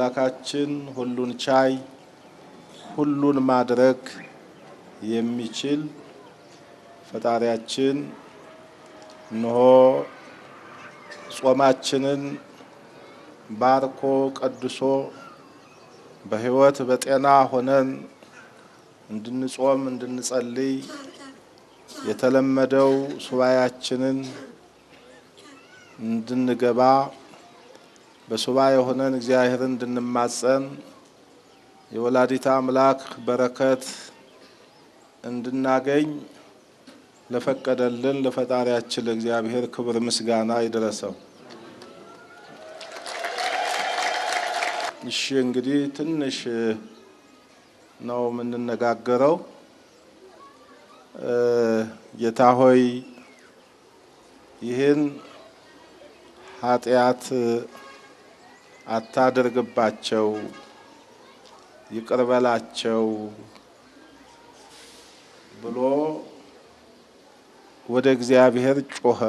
አምላካችን ሁሉን ቻይ ሁሉን ማድረግ የሚችል ፈጣሪያችን እነሆ ጾማችንን ባርኮ ቀድሶ በሕይወት በጤና ሆነን እንድንጾም እንድንጸልይ የተለመደው ሱባኤያችንን እንድንገባ በሱባኤ ሆነን እግዚአብሔርን እንድንማጸን የወላዲተ አምላክ በረከት እንድናገኝ ለፈቀደልን ለፈጣሪያችን ለእግዚአብሔር ክብር ምስጋና ይድረሰው። እሺ እንግዲህ ትንሽ ነው የምንነጋገረው። ጌታ ሆይ ይህን ኃጢአት አታድርግባቸው፣ ይቅር በላቸው ብሎ ወደ እግዚአብሔር ጮኸ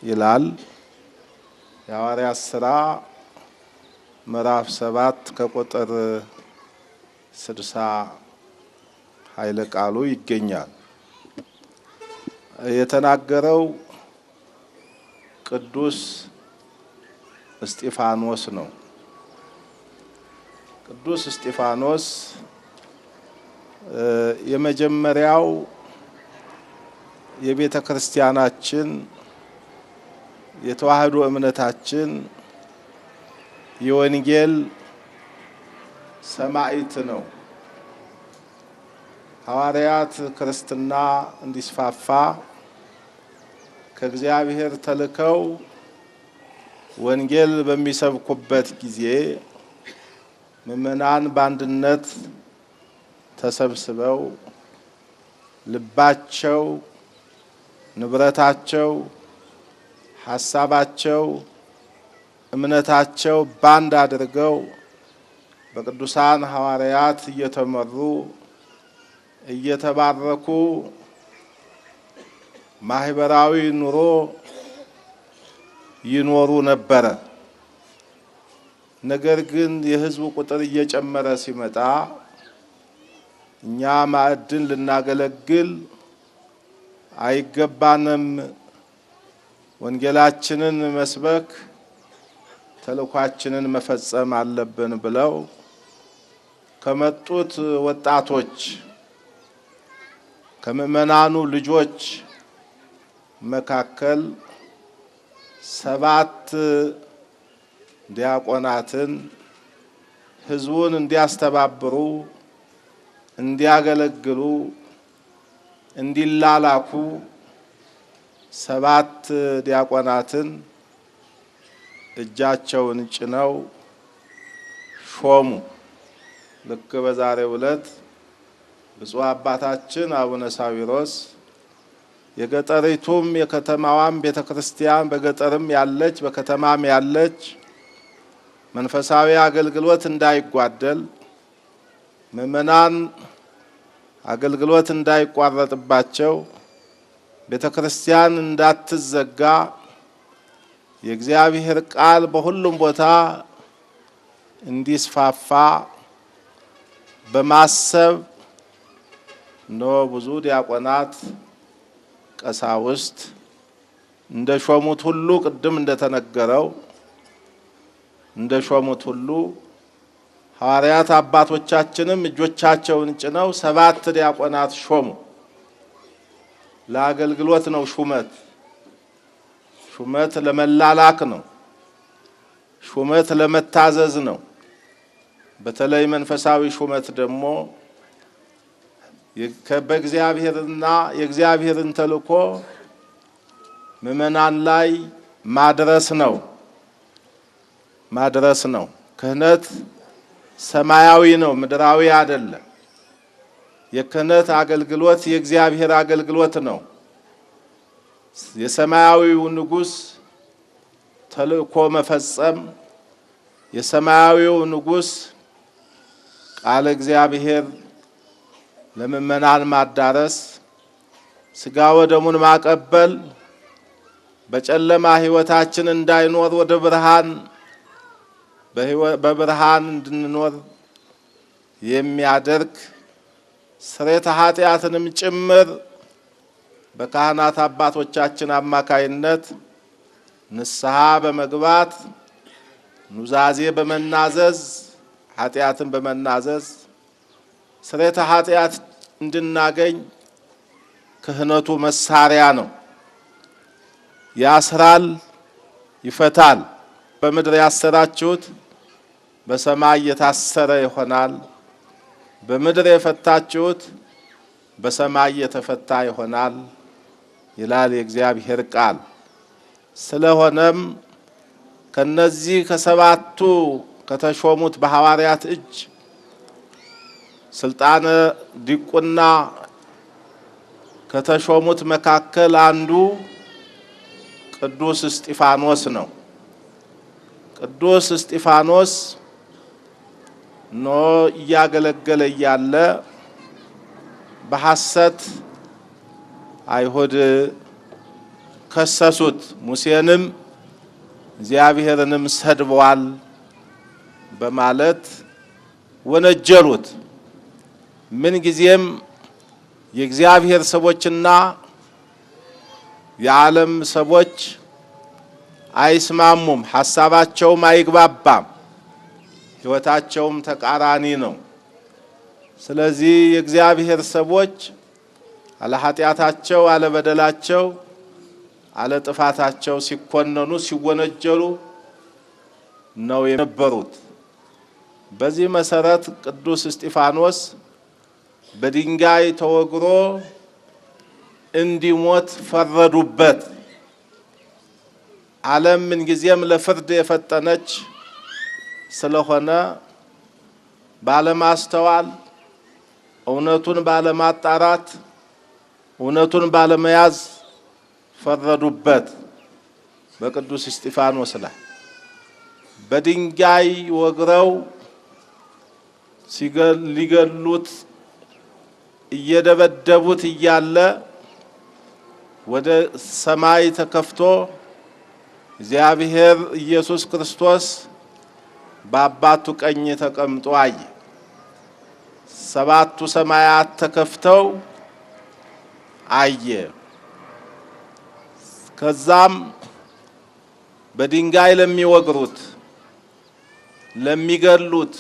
ይላል የሐዋርያት ሥራ ምዕራፍ 7 ከቁጥር 60 ኃይለ ቃሉ ይገኛል። የተናገረው ቅዱስ እስጢፋኖስ ነው። ቅዱስ እስጢፋኖስ የመጀመሪያው የቤተ ክርስቲያናችን የተዋህዶ እምነታችን የወንጌል ሰማዕት ነው። ሐዋርያት ክርስትና እንዲስፋፋ ከእግዚአብሔር ተልከው ወንጌል በሚሰብኩበት ጊዜ ምእመናን በአንድነት ተሰብስበው ልባቸው፣ ንብረታቸው፣ ሐሳባቸው፣ እምነታቸው ባንድ አድርገው በቅዱሳን ሐዋርያት እየተመሩ እየተባረኩ ማህበራዊ ኑሮ ይኖሩ ነበረ። ነገር ግን የሕዝቡ ቁጥር እየጨመረ ሲመጣ እኛ ማዕድን ልናገለግል አይገባንም፣ ወንጌላችንን መስበክ ተልኳችንን መፈጸም አለብን ብለው ከመጡት ወጣቶች ከምእመናኑ ልጆች መካከል 7 ዲያቆናትን ሕዝቡን እንዲያስተባብሩ፣ እንዲያገለግሉ፣ እንዲላላኩ 7 ዲያቆናትን እጃቸውን ጭነው ሾሙ። ልክ በዛሬው ዕለት ብፁዕ አባታችን አቡነ ሳዊሮስ የገጠሪቱም የከተማዋም ቤተክርስቲያን በገጠርም ያለች በከተማም ያለች መንፈሳዊ አገልግሎት እንዳይጓደል ምእመናን አገልግሎት እንዳይቋረጥባቸው ቤተክርስቲያን እንዳትዘጋ የእግዚአብሔር ቃል በሁሉም ቦታ እንዲስፋፋ በማሰብ ነው ብዙ ዲያቆናት ቀሳውስት እንደሾሙት ሁሉ ቅድም እንደተነገረው እንደሾሙት ሁሉ ሐዋርያት አባቶቻችንም እጆቻቸውን ጭነው 7 ዲያቆናት ሾሙ። ለአገልግሎት ነው ሹመት። ሹመት ለመላላክ ነው። ሹመት ለመታዘዝ ነው። በተለይ መንፈሳዊ ሹመት ደግሞ በእግዚአብሔርና የእግዚአብሔርን ተልእኮ ምእመናን ላይ ማድረስ ነው። ክህነት ሰማያዊ ነው፣ ምድራዊ አይደለም። የክህነት አገልግሎት የእግዚአብሔር አገልግሎት ነው። የሰማያዊው ንጉሥ ተልእኮ መፈጸም፣ የሰማያዊው ንጉሥ ቃለ እግዚአብሔር ለምእመናን ማዳረስ፣ ሥጋ ወደሙን ማቀበል፣ በጨለማ ሕይወታችን እንዳይኖር ወደ ብርሃን በብርሃን እንድንኖር የሚያደርግ ስርየተ ኃጢአትንም ጭምር በካህናት አባቶቻችን አማካይነት ንስሐ በመግባት ኑዛዜ በመናዘዝ ኃጢአትን በመናዘዝ ስርየተ ኃጢአት እንድናገኝ ክህነቱ መሳሪያ ነው። ያስራል፣ ይፈታል። በምድር ያሰራችሁት በሰማይ የታሰረ ይሆናል፣ በምድር የፈታችሁት በሰማይ የተፈታ ይሆናል ይላል የእግዚአብሔር ቃል። ስለሆነም ከነዚህ ከሰባቱ ከተሾሙት በሐዋርያት እጅ ስልጣነ ዲቁና ከተሾሙት መካከል አንዱ ቅዱስ እስጢፋኖስ ነው። ቅዱስ እስጢፋኖስ እያገለገለ እያለ በሐሰት አይሁድ ከሰሱት። ሙሴንም እግዚአብሔርንም ሰድበዋል በማለት ወነጀሉት። ምን ጊዜም የእግዚአብሔር ሰዎችና የዓለም ሰዎች አይስማሙም፣ ሐሳባቸውም አይግባባም፣ ሕይወታቸውም ተቃራኒ ነው። ስለዚህ የእግዚአብሔር ሰዎች አለ ኃጢአታቸው አለ በደላቸው አለ ጥፋታቸው ሲኮነኑ ሲወነጀሉ ነው የነበሩት። በዚህ መሰረት ቅዱስ እስጢፋኖስ በድንጋይ ተወግሮ እንዲሞት ፈረዱበት። ዓለም ምን ጊዜም ለፍርድ የፈጠነች ስለሆነ ባለማስተዋል እውነቱን ባለማጣራት እውነቱን ባለመያዝ ፈረዱበት በቅዱስ እስጢፋኖስ ላይ። በድንጋይ ወግረው ሊገሉት እየደበደቡት እያለ ወደ ሰማይ ተከፍቶ እግዚአብሔር ኢየሱስ ክርስቶስ በአባቱ ቀኝ ተቀምጦ አየ። ሰባቱ ሰማያት ተከፍተው አየ። ከዛም በድንጋይ ለሚወግሩት ለሚገሉት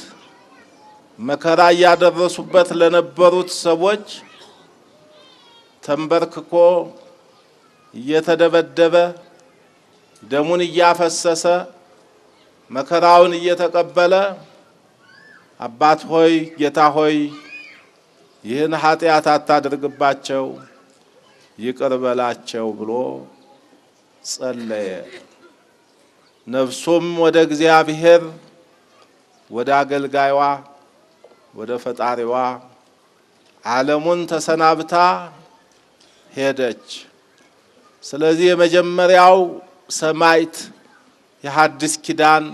መከራ ያደረሱበት ለነበሩት ሰዎች ተንበርክኮ እየተደበደበ ደሙን እያፈሰሰ መከራውን እየተቀበለ አባት ሆይ ጌታ ሆይ ይህን ኃጢአት አታድርግባቸው ይቅር በላቸው ብሎ ጸለየ። ነፍሱም ወደ እግዚአብሔር ወደ አገልጋይዋ ወደ ፈጣሪዋ ዓለሙን ተሰናብታ ሄደች። ስለዚህ የመጀመሪያው ሰማዕት የሐዲስ ኪዳን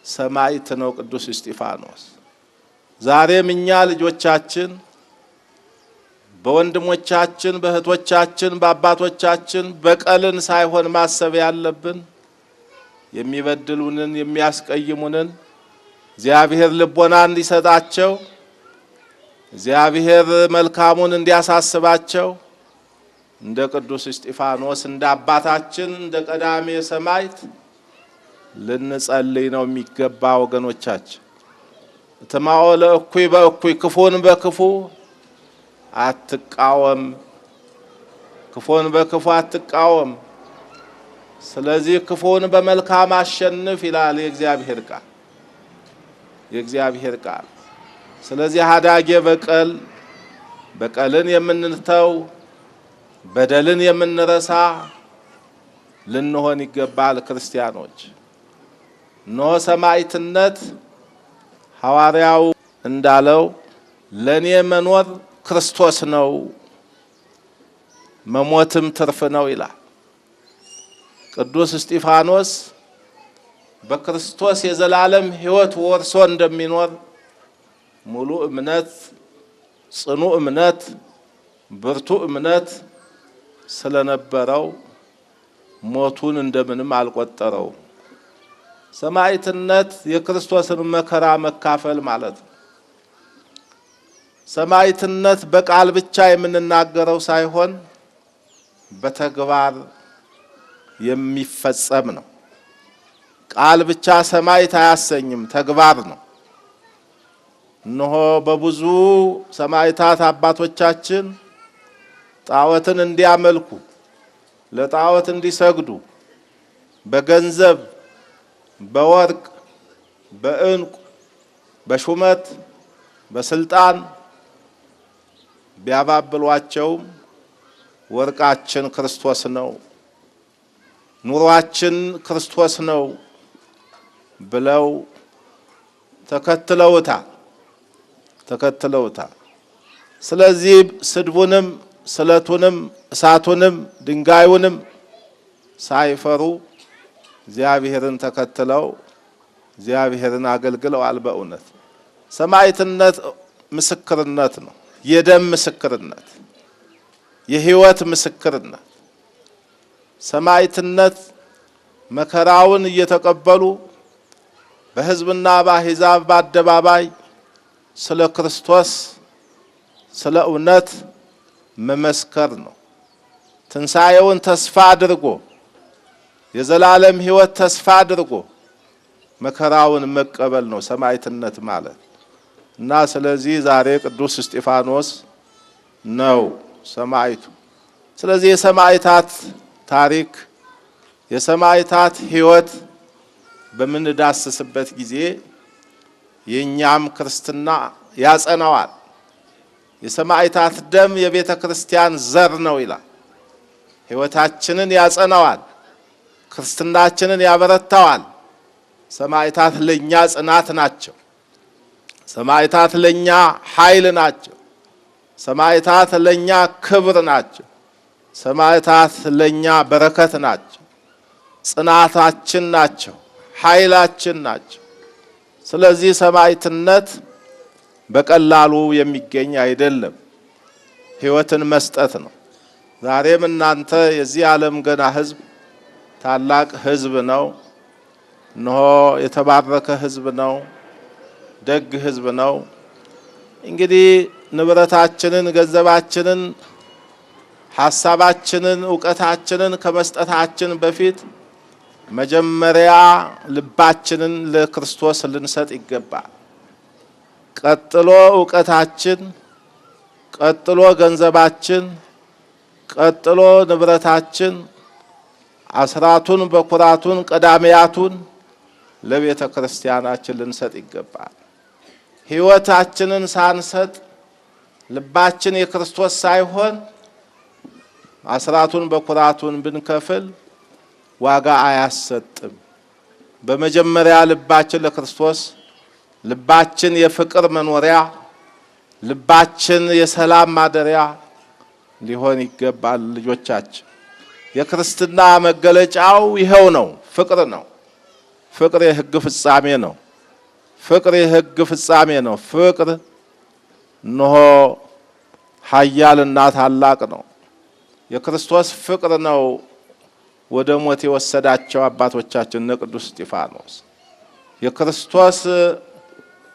ሰማዕት ነው ቅዱስ እስጢፋኖስ። ዛሬም እኛ ልጆቻችን በወንድሞቻችን በእህቶቻችን በአባቶቻችን በቀልን ሳይሆን ማሰብ ያለብን የሚበድሉንን የሚያስቀይሙንን እግዚአብሔር ልቦና እንዲሰጣቸው እግዚአብሔር መልካሙን እንዲያሳስባቸው እንደ ቅዱስ እስጢፋኖስ እንደ አባታችን እንደ ቀዳሜ ሰማዕት ልንጸልይ ነው የሚገባ። ወገኖቻችን እትማኦ ለእኩይ በእኩይ ክፉን በክፉ አትቃወም፣ ክፉን በክፉ አትቃወም። ስለዚህ ክፉን በመልካም አሸንፍ ይላል የእግዚአብሔር ቃል። ስለዚህ ሀዳጌ በቀልን የምንተው በደልን የምንረሳ ልንሆን ይገባል ክርስቲያኖች። ኖ ሰማዕትነት ሐዋርያው እንዳለው ለኔ መኖር ክርስቶስ ነው መሞትም ትርፍ ነው ይላል። ቅዱስ እስጢፋኖስ በክርስቶስ የዘላለም ሕይወት ወርሶ እንደሚኖር ሙሉ እምነት፣ ጽኑ እምነት፣ ብርቱ እምነት ስለነበረው ሞቱን እንደምንም አልቆጠረው። ሰማዕትነት የክርስቶስን መከራ መካፈል ማለት ነው። ሰማዕትነት በቃል ብቻ የምንናገረው ሳይሆን በተግባር የሚፈጸም ነው። ቃል ብቻ ሰማዕት አያሰኝም፣ ተግባር ነው። እነሆ በብዙ ሰማዕታት አባቶቻችን ጣዖትን እንዲያመልኩ ለጣዖት እንዲሰግዱ በገንዘብ በወርቅ በዕንቁ በሹመት በስልጣን ቢያባብሏቸውም ወርቃችን ክርስቶስ ነው፣ ኑሯችን ክርስቶስ ነው ብለው ተከትለውታል። ስለዚህ ስድቡንም ስለቱንም እሳቱንም ድንጋዩንም ሳይፈሩ እግዚአብሔርን ተከትለው እግዚአብሔርን አገልግለዋል። በእውነት ሰማዕትነት ምስክርነት ነው። የደም ምስክርነት፣ የሕይወት ምስክርነት። ሰማዕትነት መከራውን እየተቀበሉ በሕዝብና በአሕዛብ በአደባባይ ስለ ክርስቶስ ስለ እውነት መመስከር ነው። ትንሣኤውን ተስፋ አድርጎ የዘላለም ሕይወት ተስፋ አድርጎ መከራውን መቀበል ነው ሰማዕትነት ማለት እና ስለዚህ ዛሬ ቅዱስ እስጢፋኖስ ነው ሰማዕቱ። ስለዚህ የሰማዕታት ታሪክ የሰማዕታት ሕይወት በምንዳስስበት ጊዜ የኛም ክርስትና ያጸናዋል። የሰማዕታት ደም የቤተ ክርስቲያን ዘር ነው ይላል። ሕይወታችንን ያጸናዋል፣ ክርስትናችንን ያበረታዋል። ሰማዕታት ለኛ ጽናት ናቸው። ሰማዕታት ለኛ ኃይል ናቸው። ሰማዕታት ለኛ ክብር ናቸው። ሰማዕታት ለኛ በረከት ናቸው። ጽናታችን ናቸው፣ ኃይላችን ናቸው። ስለዚህ ሰማዕትነት በቀላሉ የሚገኝ አይደለም፣ ሕይወትን መስጠት ነው። ዛሬም እናንተ የዚህ ዓለም ገና ሕዝብ ታላቅ ሕዝብ ነው። እነሆ የተባረከ ሕዝብ ነው፣ ደግ ሕዝብ ነው። እንግዲህ ንብረታችንን፣ ገንዘባችንን፣ ሐሳባችንን፣ ዕውቀታችንን ከመስጠታችን በፊት መጀመሪያ ልባችንን ለክርስቶስ ልንሰጥ ይገባል። ቀጥሎ ዕውቀታችን፣ ቀጥሎ ገንዘባችን፣ ቀጥሎ ንብረታችን፣ አስራቱን በኩራቱን ቀዳሚያቱን ለቤተ ክርስቲያናችን ልንሰጥ ይገባል። ሕይወታችንን ሳንሰጥ ልባችን የክርስቶስ ሳይሆን አስራቱን በኩራቱን ብንከፍል ዋጋ አያሰጥም። በመጀመሪያ ልባችን ለክርስቶስ፣ ልባችን የፍቅር መኖሪያ፣ ልባችን የሰላም ማደሪያ ሊሆን ይገባል። ልጆቻችን የክርስትና መገለጫው ይኸው ነው፣ ፍቅር ነው። ፍቅር የሕግ ፍጻሜ ነው። ፍቅር የሕግ ፍጻሜ ነው። ፍቅር እነሆ ኃያልና ታላቅ ነው። የክርስቶስ ፍቅር ነው ወደ ሞት የወሰዳቸው አባቶቻችን እነ ቅዱስ እስጢፋኖስ። የክርስቶስ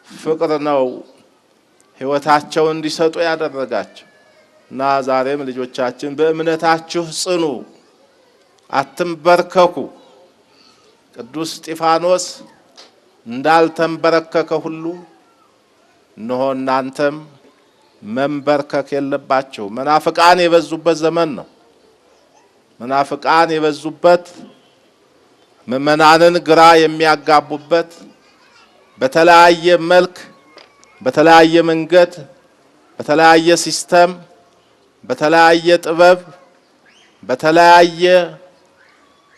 ፍቅር ነው ሕይወታቸውን እንዲሰጡ ያደረጋቸው እና ዛሬም ልጆቻችን በእምነታችሁ ጽኑ፣ አትንበርከኩ። ቅዱስ እስጢፋኖስ እንዳልተንበረከከ ሁሉ እነሆ እናንተም መንበርከክ የለባችሁ። መናፍቃን የበዙበት ዘመን ነው። መናፍቃን የበዙበት፣ ምእመናንን ግራ የሚያጋቡበት፣ በተለያየ መልክ በተለያየ መንገድ በተለያየ ሲስተም በተለያየ ጥበብ በተለያየ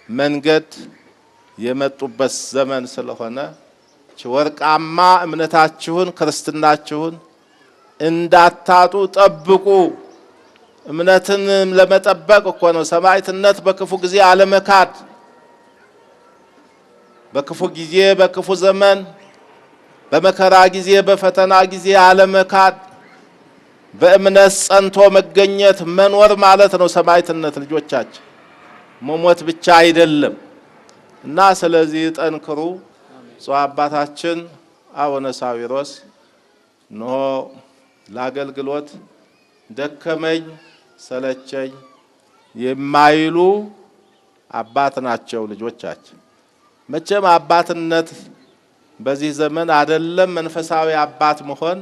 መንገድ የመጡበት ዘመን ስለሆነ ወርቃማ እምነታችሁን ክርስትናችሁን እንዳታጡ ጠብቁ። እምነትን ለመጠበቅ እኮ ነው ሰማዕትነት። በክፉ ጊዜ አለመካድ፣ በክፉ ጊዜ በክፉ ዘመን በመከራ ጊዜ በፈተና ጊዜ አለመካድ፣ በእምነት ጸንቶ መገኘት መኖር ማለት ነው ሰማዕትነት። ልጆቻችን መሞት ብቻ አይደለም። እና ስለዚህ ጠንክሩ። ብፁዕ አባታችን አቡነ ሳዊሮስ ነው ለአገልግሎት ደከመኝ ሰለቸኝ የማይሉ አባት ናቸው ልጆቻችን። መቼም አባትነት በዚህ ዘመን አይደለም መንፈሳዊ አባት መሆን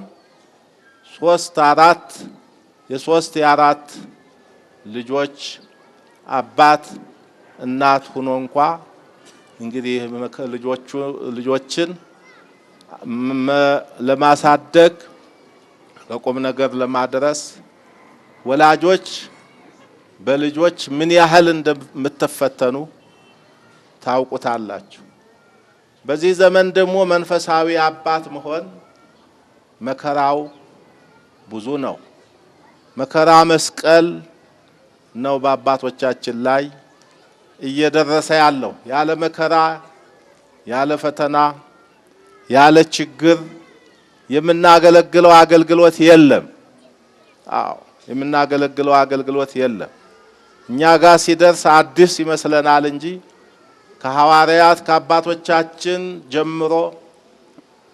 የሶስት የአራት ልጆች አባት እናት ሆኖ እንኳ እንግዲህ ልጆችን ለማሳደግ ለቁም ነገር ለማድረስ ወላጆች በልጆች ምን ያህል እንደምትፈተኑ ታውቁታላችሁ። በዚህ ዘመን ደግሞ መንፈሳዊ አባት መሆን መከራው ብዙ ነው። መከራ መስቀል ነው በአባቶቻችን ላይ እየደረሰ ያለው። ያለ መከራ ያለ ፈተና ያለ ችግር የምናገለግለው አገልግሎት የለም። የምናገለግለው አገልግሎት የለም። እኛ ጋር ሲደርስ አዲስ ይመስለናል እንጂ ከሐዋርያት ከአባቶቻችን ጀምሮ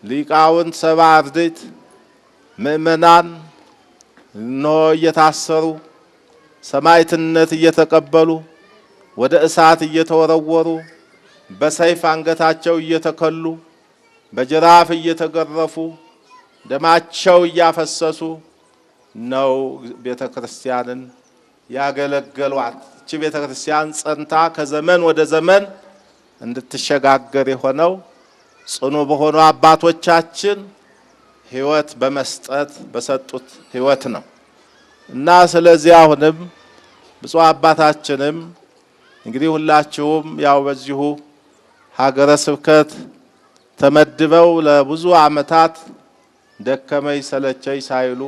ሊቃውንት ሰባ አርድእት ምእመናን ነው እየታሰሩ ሰማዕትነት እየተቀበሉ ወደ እሳት እየተወረወሩ በሰይፍ አንገታቸው እየተከሉ በጅራፍ እየተገረፉ ደማቸው እያፈሰሱ ነው ቤተክርስቲያንን ያገለገሏት። እቺ ቤተክርስቲያን ጸንታ ከዘመን ወደ ዘመን እንድትሸጋገር የሆነው ጽኑ በሆኑ አባቶቻችን ሕይወት በመስጠት በሰጡት ሕይወት ነው እና ስለዚህ አሁንም ብፁዕ አባታችንም እንግዲህ ሁላችሁም ያው በዚሁ ሀገረ ስብከት ተመድበው ለብዙ ዓመታት ደከመኝ ሰለቸኝ ሳይሉ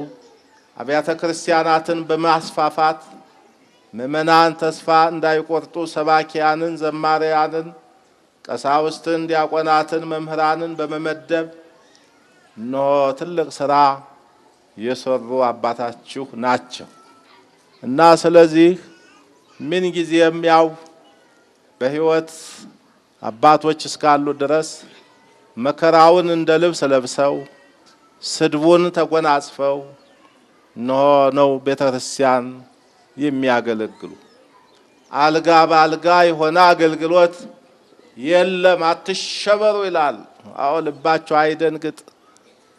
አብያተ ክርስቲያናትን በማስፋፋት ምእመናን ተስፋ እንዳይቆርጡ ሰባኪያንን፣ ዘማሪያንን፣ ቀሳውስትን፣ ዲያቆናትን፣ መምህራንን በመመደብ ነው ትልቅ ስራ የሰሩ አባታችሁ ናቸው እና ስለዚህ ምን ጊዜም ያው በሕይወት አባቶች እስካሉ ድረስ መከራውን እንደ ልብስ ለብሰው ስድቡን ተጎናጽፈው ነው ቤተክርስቲያን የሚያገለግሉ። አልጋ በአልጋ የሆነ አገልግሎት የለም። አትሸበሩ ይላል። አዎ ልባቸው አይደንግጥ፣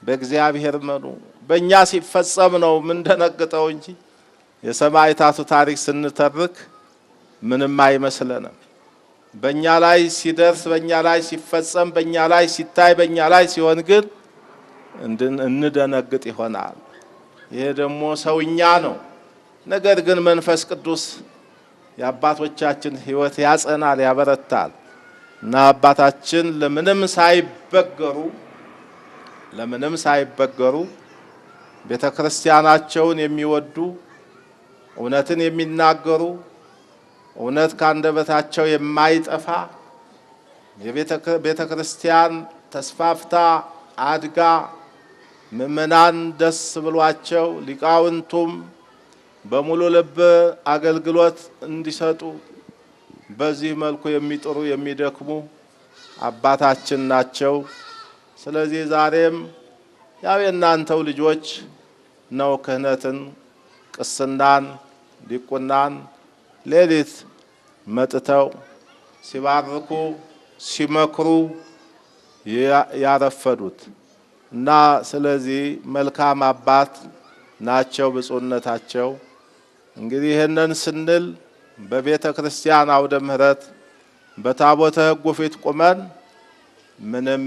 በእግዚአብሔር መኑ። በእኛ ሲፈጸም ነው ምን ደነግጠው እንጂ የሰማዕታቱ ታሪክ ስንተርክ ምንም አይመስለንም። በእኛ ላይ ሲደርስ፣ በእኛ ላይ ሲፈጸም፣ በእኛ ላይ ሲታይ፣ በእኛ ላይ ሲሆን ግን እንደነግጥ ይሆናል። ይሄ ደግሞ ሰውኛ ነው። ነገር ግን መንፈስ ቅዱስ የአባቶቻችን ሕይወት ያጸናል፣ ያበረታል እና አባታችን ለምንም ሳይበገሩ ቤተክርስቲያናቸውን የሚወዱ እውነትን የሚናገሩ እውነት ካንደበታቸው የማይጠፋ የቤተክርስቲያን ተስፋፍታ አድጋ ምእመናን ደስ ብሏቸው ሊቃውንቱም በሙሉ ልብ አገልግሎት እንዲሰጡ በዚህ መልኩ የሚጥሩ የሚደክሙ አባታችን ናቸው። ስለዚህ ዛሬም ያው የእናንተው ልጆች ነው ክህነትን፣ ቅስናን፣ ዲቁናን ሌሊት መጥተው ሲባርኩ ሲመክሩ ያረፈዱት እና ስለዚህ መልካም አባት ናቸው ብፁዕነታቸው። እንግዲህ ይህንን ስንል በቤተ ክርስቲያን አውደ ምሕረት በታቦተ ሕጉ ፊት ቁመን ምንም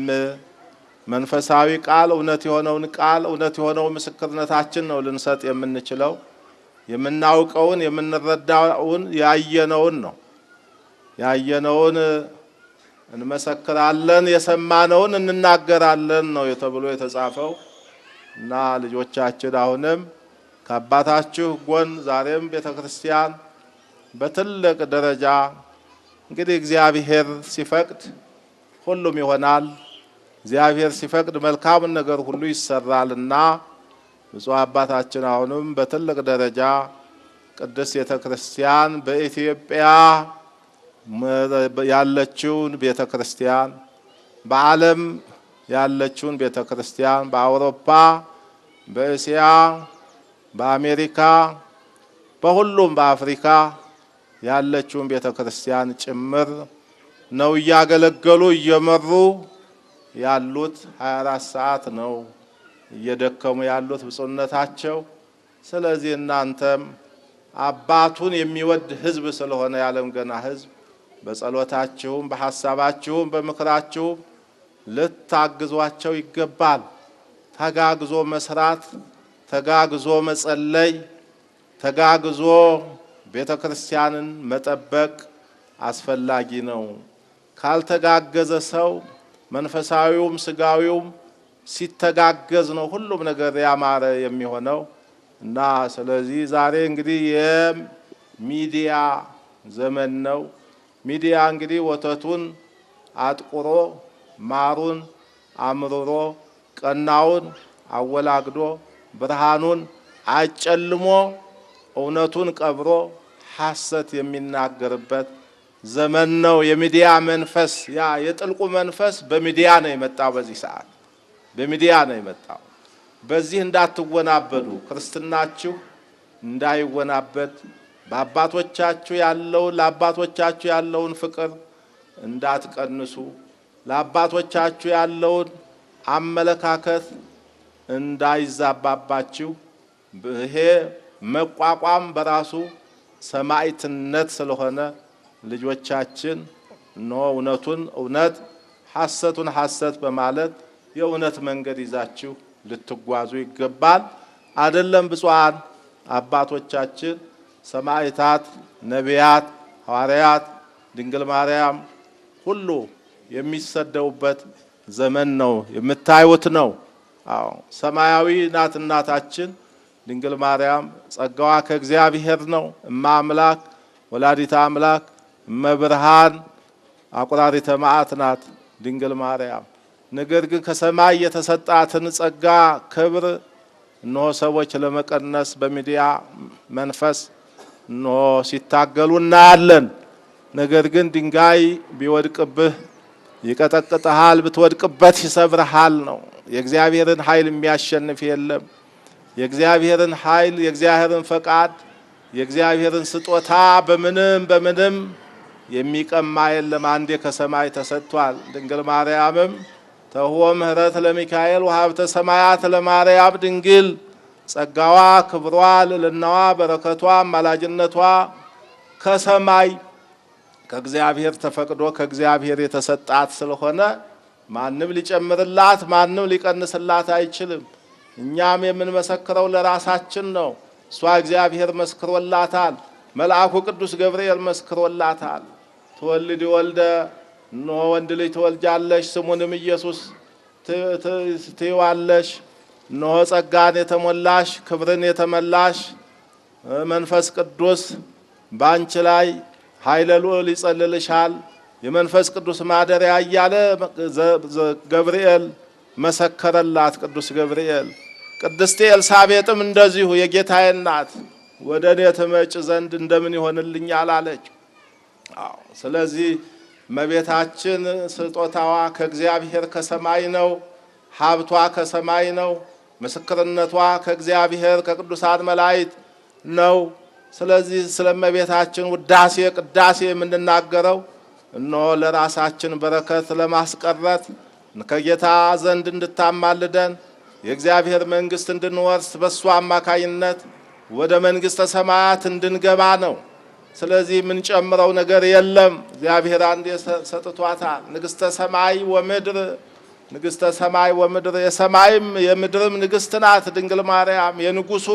መንፈሳዊ ቃል እውነት የሆነውን ቃል እውነት የሆነው ምስክርነታችን ነው ልንሰጥ የምንችለው። የምናውቀውን የምንረዳውን ያየነውን ነው። ያየነውን እንመሰክራለን፣ የሰማነውን እንናገራለን ነው ተብሎ የተጻፈው እና ልጆቻችን አሁንም ከአባታችሁ ጎን ዛሬም ቤተክርስቲያን በትልቅ ደረጃ እንግዲህ እግዚአብሔር ሲፈቅድ ሁሉም ይሆናል። እግዚአብሔር ሲፈቅድ መልካም ነገር ሁሉ ይሰራልና ብፁዕ አባታችን አሁንም በትልቅ ደረጃ ቅድስት ቤተክርስቲያን በኢትዮጵያ ያለችውን ቤተክርስቲያን በዓለም ያለችውን ቤተክርስቲያን በአውሮፓ በእስያ በአሜሪካ በሁሉም በአፍሪካ ያለችውን ቤተክርስቲያን ጭምር ነው እያገለገሉ እየመሩ ያሉት 24 ሰዓት ነው እየደከሙ ያሉት ብፁዕነታቸው። ስለዚህ እናንተም አባቱን የሚወድ ሕዝብ ስለሆነ ያለም ገና ሕዝብ በጸሎታችሁም በሐሳባችሁም በምክራችሁም ልታግዟቸው ይገባል። ተጋግዞ መስራት፣ ተጋግዞ መጸለይ፣ ተጋግዞ ቤተክርስቲያንን መጠበቅ አስፈላጊ ነው። ካልተጋገዘ ሰው መንፈሳዊውም ስጋዊውም ሲተጋገዝ ነው ሁሉም ነገር ያማረ የሚሆነው እና ስለዚህ ዛሬ እንግዲህ የሚዲያ ዘመን ነው። ሚዲያ እንግዲህ ወተቱን አጥቁሮ ማሩን አምርሮ ቀናውን አወላግዶ ብርሃኑን አጨልሞ እውነቱን ቀብሮ ሐሰት የሚናገርበት ዘመን ነው። የሚዲያ መንፈስ ያ የጥልቁ መንፈስ በሚዲያ ነው የመጣው። በዚህ ሰዓት በሚዲያ ነው የመጣው። በዚህ እንዳትወናበዱ፣ ክርስትናችሁ እንዳይወናበድ ለአባቶቻችሁ ያለውን ፍቅር እንዳትቀንሱ፣ ለአባቶቻችሁ ያለውን አመለካከት እንዳይዛባባችሁ። ይሄ መቋቋም በራሱ ሰማዕትነት ስለሆነ ልጆቻችን ነው እውነቱን እውነት ሐሰቱን ሐሰት በማለት የእውነት መንገድ ይዛችሁ ልትጓዙ ይገባል። አይደለም ብፁዓን አባቶቻችን ሰማዕታት፣ ነቢያት፣ ሐዋርያት፣ ድንግል ማርያም ሁሉ የሚሰደውበት ዘመን ነው የምታዩት ነው። አዎ ሰማያዊ ናት እናታችን ድንግል ማርያም። ጸጋዋ ከእግዚአብሔር ነው። እማ አምላክ ወላዲተ አምላክ እመብርሃን አቁራሪተ መዓት ናት ድንግል ማርያም። ነገር ግን ከሰማይ የተሰጣትን ጸጋ ክብር እነሆ ሰዎች ለመቀነስ በሚዲያ መንፈስ እነሆ ሲታገሉ እናያለን። ነገር ግን ድንጋይ ቢወድቅብህ ይቀጠቅጥሃል፣ ብትወድቅበት ይሰብርሃል ነው። የእግዚአብሔርን ኃይል የሚያሸንፍ የለም። የእግዚአብሔርን ኃይል፣ የእግዚአብሔርን ፈቃድ፣ የእግዚአብሔርን ስጦታ በምንም የሚቀማ የለም። አንዴ ከሰማይ ተሰጥቷል። ድንግል ማርያምም ተሆ ምህረት ለሚካኤል ወሀብተ ሰማያት ለማርያም ድንግል ጸጋዋ፣ ክብሯ፣ ልዕልናዋ፣ በረከቷ፣ አማላጅነቷ ከሰማይ ከእግዚአብሔር ተፈቅዶ ከእግዚአብሔር የተሰጣት ስለሆነ ማንም ሊጨምርላት ማንም ሊቀንስላት አይችልም። እኛም የምንመሰክረው ለራሳችን ነው። እሷ እግዚአብሔር መስክሮላታል። መልአኩ ቅዱስ ገብርኤል መስክሮላታል። ትወልድ ወልደ እነሆ ወንድ ልጅ ትወልጃለሽ፣ ስሙንም ኢየሱስ ትይዋለሽ። እነሆ ጸጋን የተሞላሽ ክብርን የተመላሽ መንፈስ ቅዱስ ባንቺ ላይ ኃይለ ልዑል ይጸልልሻል፣ የመንፈስ ቅዱስ ማደሪያ እያለ ገብርኤል መሰከረላት። ቅዱስ ገብርኤል ቅድስት ኤልሳቤጥም እንደዚሁ የጌታዬ እናት ወደ እኔ ትመጭ ዘንድ እንደምን ይሆንልኛል አለች። ስለዚህ እመቤታችን ስጦታዋ ከእግዚአብሔር ከሰማይ ነው። ሀብቷ ከሰማይ ነው። ምስክርነቷ ከእግዚአብሔር ከቅዱሳን መላእክት ነው። ስለዚህ ስለ እመቤታችን ውዳሴ ቅዳሴ የምንናገረው እነሆ ለራሳችን በረከት ለማስቀረት ከጌታ ዘንድ እንድታማልደን የእግዚአብሔር መንግሥት እንድንወርስ በሷ አማካይነት ወደ መንግሥተ ሰማያት እንድንገባ ነው። ስለዚህ የምንጨምረው ነገር የለም። እግዚአብሔር አንድ ሰጥቷታል። ንግሥተ ሰማይ ወምድር፣ ንግሥተ ሰማይ ወምድር፣ የሰማይም የምድርም ንግሥት ናት ድንግል ማርያም። የንጉሱ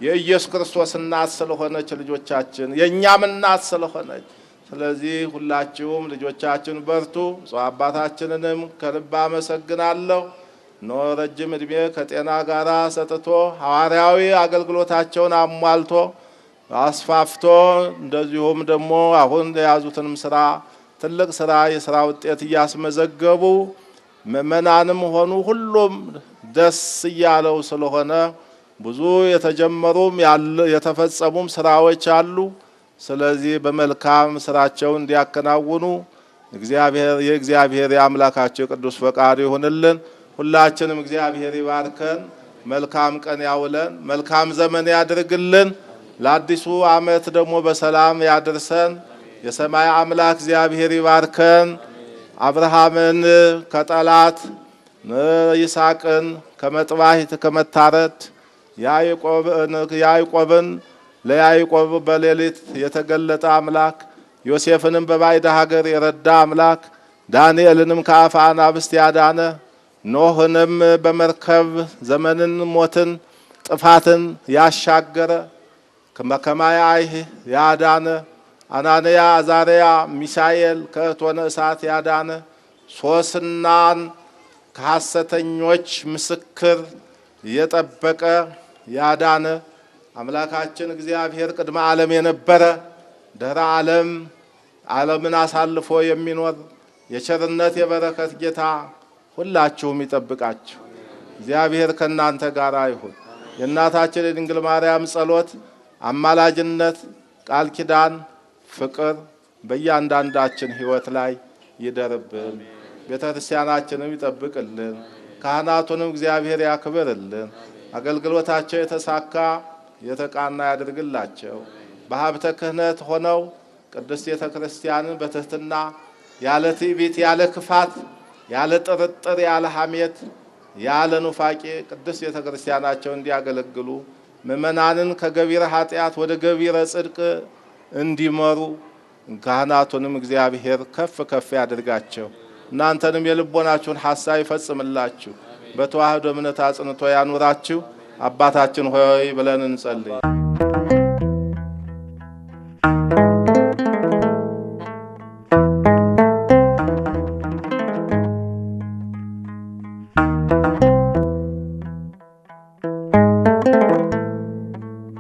የኢየሱስ ክርስቶስ እናት ስለሆነች ልጆቻችን የእኛም እናት ስለሆነች፣ ስለዚህ ሁላችሁም ልጆቻችን በርቱ። ብፁዕ አባታችንንም ከልብ አመሰግናለሁ። እነሆ ረጅም ዕድሜ ከጤና ጋር ሰጥቶ ሐዋርያዊ አገልግሎታቸውን አሟልቶ አስፋፍቶ እንደዚሁም ደግሞ አሁን የያዙትንም ስራ ትልቅ ስራ የስራ ውጤት እያስመዘገቡ ምእመናንም ሆኑ ሁሉም ደስ እያለው ስለሆነ ብዙ የተጀመሩም የተፈጸሙም ስራዎች አሉ። ስለዚህ በመልካም ስራቸው እንዲያከናውኑ የእግዚአብሔር የአምላካቸው ቅዱስ ፈቃዱ ይሁንልን። ሁላችንም እግዚአብሔር ይባርከን፣ መልካም ቀን ያውለን፣ መልካም ዘመን ያድርግልን። ለአዲሱ ዓመት ደግሞ በሰላም ያድርሰን። የሰማይ አምላክ እግዚአብሔር ይባርከን። አብርሃምን ከጠላት ይስሐቅን ከመጥባሕት ከመታረድ ያዕቆብን ለያዕቆብ በሌሊት የተገለጠ አምላክ ዮሴፍንም በባዕድ ሀገር የረዳ አምላክ ዳንኤልንም ከአፈ አናብስት ያዳነ ኖህንም በመርከብ ዘመንን ሞትን ጥፋትን ያሻገረ ከማየ አይህ ያዳነ አናንያ አዛርያ ሚሳኤል ከእቶነ እሳት ያዳነ ሶስናን ከሐሰተኞች ምስክር የጠበቀ ያዳነ አምላካችን እግዚአብሔር ቅድመ ዓለም የነበረ ድህረ ዓለምን አሳልፎ የሚኖር የቸርነት የበረከት ጌታ ሁላችሁም ይጠብቃችሁ። እግዚአብሔር ከእናንተ ጋር ይሁን። የእናታችን የድንግል ማርያም ጸሎት፣ አማላጅነት፣ ቃል ኪዳን፣ ፍቅር በእያንዳንዳችን ሕይወት ላይ ይደርብን። ቤተ ክርስቲያናችንም ይጠብቅልን። ካህናቱንም እግዚአብሔር ያክብርልን። አገልግሎታቸው የተሳካ የተቃና ያድርግላቸው። በሀብተ ክህነት ሆነው ቅድስት ቤተ ክርስቲያንን በትህትና ያለ ትዕቢት፣ ያለ ክፋት፣ ያለ ጥርጥር፣ ያለ ሐሜት፣ ያለ ኑፋቄ ቅድስት ቤተ ክርስቲያናቸው እንዲያገለግሉ ምእመናንን ከገቢረ ኃጢአት ወደ ገቢረ ጽድቅ እንዲመሩ ካህናቱንም እግዚአብሔር ከፍ ከፍ ያድርጋቸው። እናንተንም የልቦናችሁን ሐሳብ ይፈጽምላችሁ። በተዋህዶ እምነት አጽንቶ ያኑራችሁ። አባታችን ሆይ ብለን እንጸልይ።